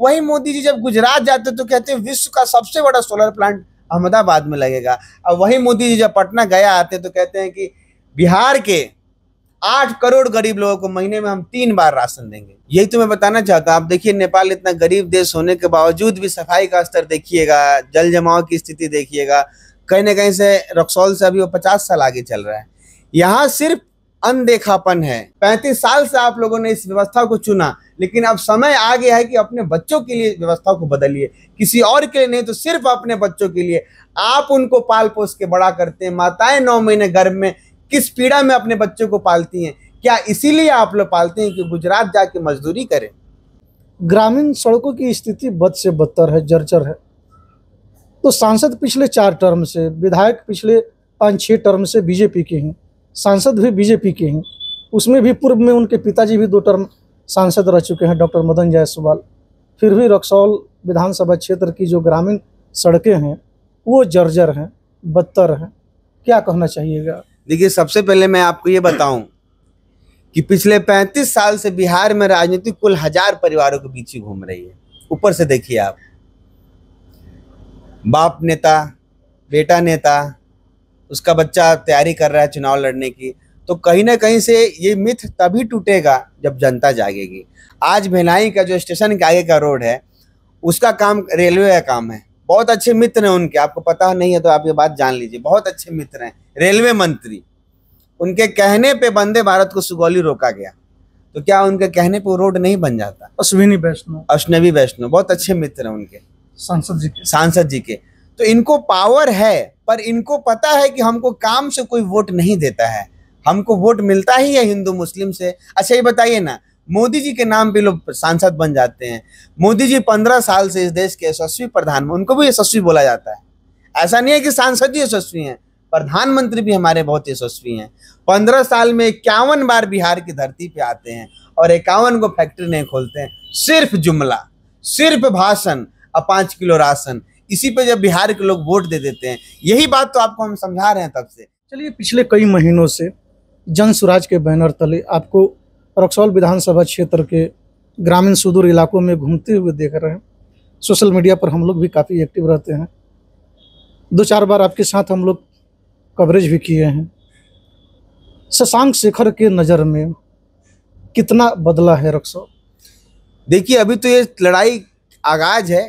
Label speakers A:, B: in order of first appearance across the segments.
A: वही मोदी जी जब गुजरात जाते तो कहते हैं विश्व का सबसे बड़ा सोलर प्लांट अहमदाबाद में लगेगा। और वही मोदी जी जब पटना गया आते तो कहते हैं कि बिहार के 8 करोड़ गरीब लोगों को महीने में हम 3 बार राशन देंगे। यही तो मैं बताना चाहता हूँ। आप देखिए, नेपाल इतना गरीब देश होने के बावजूद भी सफाई का स्तर देखिएगा, जल जमाव की स्थिति देखिएगा, कहीं ना कहीं से रक्सौल से अभी वो 50 साल आगे चल रहा है। यहाँ सिर्फ अनदेखापन है। 35 साल से आप लोगों ने इस व्यवस्था को चुना, लेकिन अब समय आ गया है कि अपने बच्चों के लिए व्यवस्था को बदलिए, किसी और के लिए नहीं तो सिर्फ अपने बच्चों के लिए। आप उनको पाल पोस के बड़ा करते हैं। माताएं 9 महीने गर्भ में किस पीड़ा में अपने बच्चों को पालती हैं। क्या इसीलिए आप लोग पालते हैं कि गुजरात जाके मजदूरी करें?
B: ग्रामीण सड़कों की स्थिति बद से बदतर है, जर्जर है। तो सांसद पिछले 4 टर्म से, विधायक पिछले 5-6 टर्म से बीजेपी के हैं, सांसद भी बीजेपी के हैं। उसमें भी पूर्व में उनके पिताजी भी 2 टर्म सांसद रह चुके हैं, डॉक्टर मदन जायसवाल। फिर भी रक्सौल विधानसभा क्षेत्र की जो ग्रामीण सड़कें हैं वो जर्जर हैं, बदतर हैं। क्या कहना चाहिएगा?
A: देखिए, सबसे पहले मैं आपको ये बताऊं कि पिछले 35 साल से बिहार में राजनीति कुल 1000 परिवारों के बीच ही घूम रही है। ऊपर से देखिए आप, बाप नेता, बेटा नेता, उसका बच्चा तैयारी कर रहा है चुनाव लड़ने की, तो कहीं ना कहीं से ये मिथ तभी टूटेगा जब जनता जागेगी। आज भिलाई का जो स्टेशन के आगे का रोड है उसका काम रेलवे का काम है। बहुत अच्छे मित्र हैं उनके, आपको पता नहीं है तो आप ये बात जान लीजिए। बहुत अच्छे मित्र हैं, रेलवे मंत्री। उनके कहने पे वंदे भारत को सुगौली रोका गया, तो क्या उनके कहने पे वो रोड नहीं बन जाता?
B: अश्विनी वैष्णव
A: बहुत अच्छे मित्र हैं उनके,
B: सांसद जी के।
A: तो इनको पावर है, पर इनको पता है कि हमको काम से कोई वोट नहीं देता है, हमको वोट मिलता ही है हिंदू मुस्लिम से। अच्छा ये बताइए ना, मोदी जी के नाम पे लोग सांसद बन जाते हैं। मोदी जी 15 साल से इस देश के यशस्वी प्रधान, उनको भी यशस्वी बोला जाता है। ऐसा नहीं है कि सांसद ही यशस्वी हैं, प्रधानमंत्री भी हमारे बहुत यशस्वी हैं। 15 साल में 51 बार बिहार की धरती पे आते हैं और 51 को फैक्ट्री नहीं खोलते हैं। सिर्फ जुमला, सिर्फ भाषण और 5 किलो राशन, इसी पे जब बिहार के लोग वोट दे देते हैं। यही बात तो आपको हम समझा रहे हैं तब से।
B: चलिए, पिछले कई महीनों से जन स्वराज के बैनर तले आपको रक्सौल विधानसभा क्षेत्र के ग्रामीण सुदूर इलाकों में घूमते हुए देख रहे हैं। सोशल मीडिया पर हम लोग भी काफ़ी एक्टिव रहते हैं। 2-4 बार आपके साथ हम लोग कवरेज भी किए हैं। शशांक शेखर के नज़र में कितना बदला है रक्सौल?
A: देखिए, अभी तो ये लड़ाई आगाज है।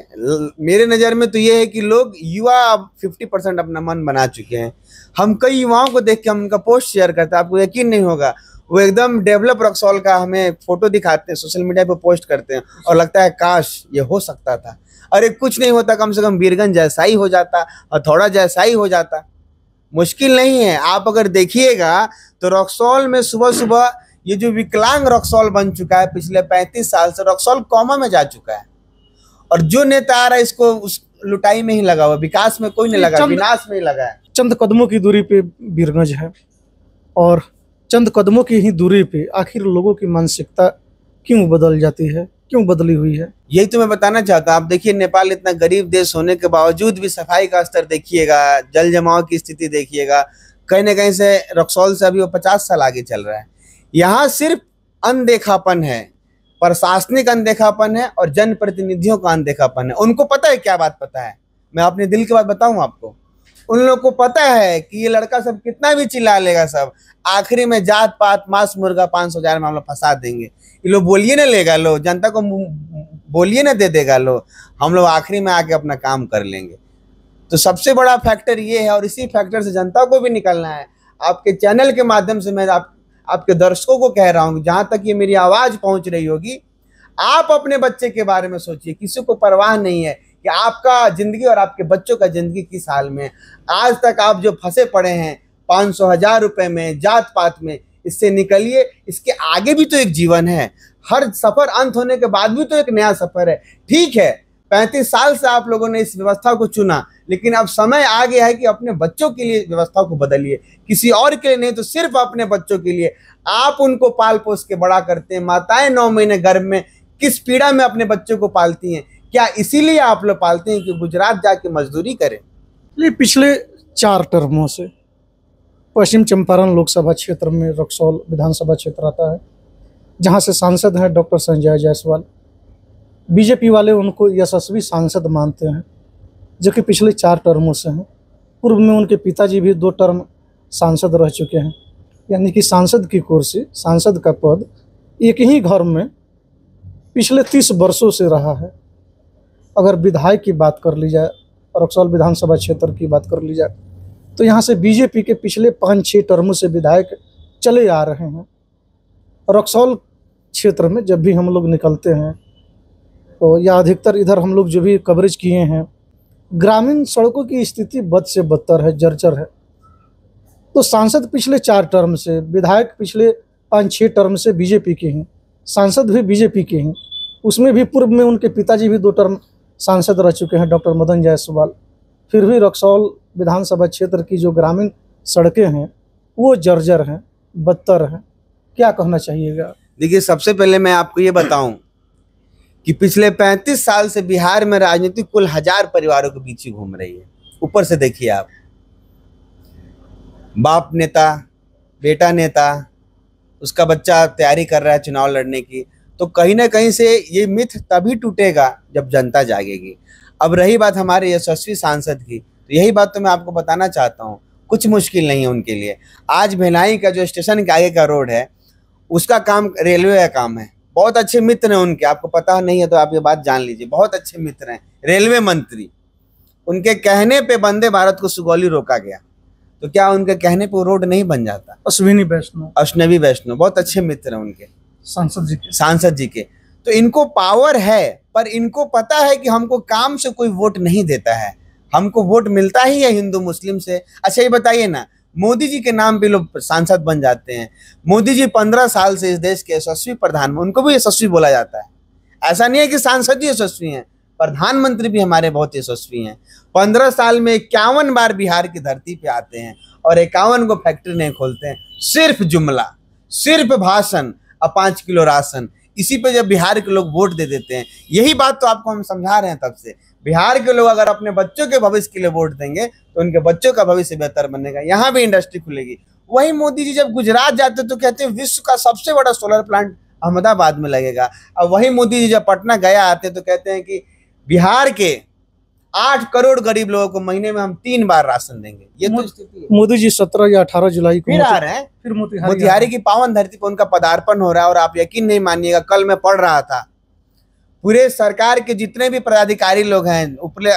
A: मेरे नज़र में तो ये है कि लोग युवा अब 50% अपना मन बना चुके हैं। हम कई युवाओं को देख के हम उनका पोस्ट शेयर करते हैं, आपको यकीन नहीं होगा, वो एकदम डेवलप रक्सौल का हमें फोटो दिखाते हैं, सोशल मीडिया पे पोस्ट करते हैं और लगता है काश ये हो सकता था। अरे कुछ नहीं होता, कम से कम बीरगंज जैसा ही हो जाता, हथौड़ा जैसा ही हो जाता। मुश्किल नहीं है। आप अगर देखिएगा तो रक्सौल में सुबह सुबह ये जो विकलांग रक्सौल बन चुका है, पिछले 35 साल से रक्सौल कोमा में जा चुका है। और जो नेता आ रहा है इसको उस लुटाई में ही लगा हुआ, विकास में कोई नहीं लगा, विनाश में ही लगा है।
B: चंद कदमों की दूरी पे बीरगंज है और चंद कदमों की ही दूरी पे आखिर लोगों की मानसिकता क्यों बदल जाती है, क्यों बदली हुई है?
A: यही तो मैं बताना चाहता हूँ। आप देखिए, नेपाल इतना गरीब देश होने के बावजूद भी सफाई का स्तर देखिएगा, जल जमाव की स्थिति देखिएगा, कहीं ना कहीं से रक्सौल से अभी वो 50 साल आगे चल रहा है। यहाँ सिर्फ अनदेखापन है, प्रशासनिक अनदेखापन है और जनप्रतिनिधियों का अनदेखापन है। उनको पता है, क्या बात पता है, मैं अपने दिल की बात बताऊं आपको। उन लोगों को पता है कि ये लड़का सब कितना भी चिल्ला लेगा, सब आखिरी में जात पात मांस मुर्गा 500,000 मामला फंसा देंगे। ये लोग बोलिए ना लेगा, लो जनता को बोलिए ना दे देगा, लो हम लोग आखिरी में आके अपना काम कर लेंगे। तो सबसे बड़ा फैक्टर ये है और इसी फैक्टर से जनता को भी निकलना है। आपके चैनल के माध्यम से मैं आपके दर्शकों को कह रहा हूँ, जहाँ तक ये मेरी आवाज़ पहुँच रही होगी, आप अपने बच्चे के बारे में सोचिए। किसी को परवाह नहीं है कि आपका ज़िंदगी और आपके बच्चों का ज़िंदगी किस हाल में। आज तक आप जो फंसे पड़े हैं 500,000 रुपये में, जात पात में, इससे निकलिए। इसके आगे भी तो एक जीवन है। हर सफ़र अंत होने के बाद भी तो एक नया सफ़र है। ठीक है, 35 साल से आप लोगों ने इस व्यवस्था को चुना, लेकिन अब समय आ गया है कि अपने बच्चों के लिए व्यवस्था को बदलिए, किसी और के लिए नहीं तो सिर्फ अपने बच्चों के लिए। आप उनको पाल पोस के बड़ा करते हैं। माताएं 9 महीने गर्भ में किस पीड़ा में अपने बच्चों को पालती हैं। क्या इसीलिए आप लोग पालते हैं कि गुजरात जाके मजदूरी करें?
B: पिछले 4 टर्मों से पश्चिम चंपारण लोकसभा क्षेत्र में रक्सौल विधानसभा क्षेत्र आता है, जहां से सांसद हैं डॉक्टर संजय जायसवाल। बीजेपी वाले उनको यशस्वी सांसद मानते हैं, जो कि पिछले 4 टर्मों से हैं। पूर्व में उनके पिताजी भी 2 टर्म सांसद रह चुके हैं, यानी कि सांसद की कुर्सी, सांसद का पद एक ही घर में पिछले 30 वर्षों से रहा है। अगर विधायक की बात कर ली जाए, रक्सौल विधानसभा क्षेत्र की बात कर ली जाए, तो यहाँ से बीजेपी के पिछले 5-6 टर्मों से विधायक चले आ रहे हैं। रक्सौल क्षेत्र में जब भी हम लोग निकलते हैं तो या अधिकतर इधर हम लोग जो भी कवरेज किए हैं, ग्रामीण सड़कों की स्थिति बद से बदतर है, जर्जर है। तो सांसद पिछले 4 टर्म से, विधायक पिछले 5-6 टर्म से बीजेपी के हैं, सांसद भी बीजेपी के हैं। उसमें भी पूर्व में उनके पिताजी भी 2 टर्म सांसद रह चुके हैं, डॉक्टर मदन जायसवाल। फिर भी रक्सौल विधानसभा क्षेत्र की जो ग्रामीण सड़कें हैं वो जर्जर हैं, बदतर हैं। क्या कहना चाहिएगा?
A: देखिए, सबसे पहले मैं आपको ये बताऊं कि पिछले 35 साल से बिहार में राजनीति कुल 1000 परिवारों के बीच ही घूम रही है। ऊपर से देखिए आप, बाप नेता, बेटा नेता, उसका बच्चा तैयारी कर रहा है चुनाव लड़ने की, तो कहीं ना कहीं से ये मिथ तभी टूटेगा जब जनता जागेगी। अब रही बात हमारे यशस्वी सांसद की, तो यही बात तो मैं आपको बताना चाहता हूँ, कुछ मुश्किल नहीं है उनके लिए। आज भिलाई का जो स्टेशन के आगे का रोड है, उसका काम रेलवे का काम है। बहुत अच्छे मित्र हैं उनके, आपको पता नहीं है तो आप ये बात जान लीजिए, बहुत अच्छे मित्र हैं, रेलवे मंत्री। उनके कहने पे वंदे भारत को सुगौली रोका गया, तो क्या उनके कहने पे वो रोड नहीं बन जाता? अश्विनी वैष्णव बहुत अच्छे मित्र हैं उनके, सांसद जी के। तो इनको पावर है, पर इनको पता है कि हमको काम से कोई वोट नहीं देता है, हमको वोट मिलता ही है हिंदू मुस्लिम से। अच्छा ये बताइए ना, मोदी जी के नाम पे लोग सांसद बन जाते हैं। मोदी जी 15 साल से इस देश के यशस्वी प्रधान, उनको भी यशस्वी बोला जाता है। ऐसा नहीं है कि सांसद ही यशस्वी हैं, प्रधानमंत्री भी हमारे बहुत यशस्वी हैं। 15 साल में 51 बार बिहार की धरती पे आते हैं और 51 को फैक्ट्री नहीं खोलते हैं। सिर्फ जुमला, सिर्फ भाषण और 5 किलो राशन, इसी पे जब बिहार के लोग वोट दे देते हैं। यही बात तो आपको हम समझा रहे हैं तब से। बिहार के लोग अगर अपने बच्चों के भविष्य के लिए वोट देंगे तो उनके बच्चों का भविष्य बेहतर बनेगा, यहाँ भी इंडस्ट्री खुलेगी। वही मोदी जी जब गुजरात जाते तो कहते हैं विश्व का सबसे बड़ा सोलर प्लांट अहमदाबाद में लगेगा। और वही मोदी जी जब पटना गया आते तो कहते हैं कि बिहार के 8 करोड़ गरीब लोगों को महीने में हम 3 बार राशन देंगे। ये तो स्थिति है।
B: मोदी जी 17 या 18 जुलाई को
A: फिर आ रहे हैं,
B: फिर
A: मोतिहारी की पावन धरती पर उनका पदार्पण हो रहा है। और आप यकीन नहीं मानिएगा, कल मैं पढ़ रहा था, पूरे सरकार के जितने भी पदाधिकारी लोग हैं, ऊपरे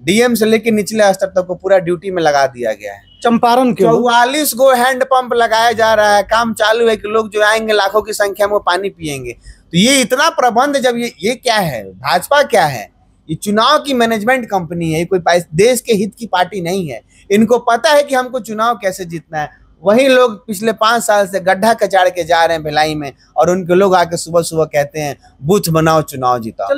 A: डीएम से लेकर निचले स्तर तक को पूरा ड्यूटी में लगा दिया गया है।
B: चंपारण के
A: 44 गो हैंड पंप लगाया जा रहा है, काम चालू है कि लोग जो आएंगे लाखों की संख्या में वो पानी पिएंगे। तो ये इतना प्रबंध, जब ये क्या है, भाजपा क्या है, ये चुनाव की मैनेजमेंट कंपनी है, कोई देश के हित की पार्टी नहीं है। इनको पता है कि हमको चुनाव कैसे जीतना है। वही लोग पिछले 5 साल से गड्ढा कचाड़ के जा रहे हैं भिलाई में, और उनके लोग आके सुबह सुबह कहते हैं बूथ बनाओ चुनाव जिताओ।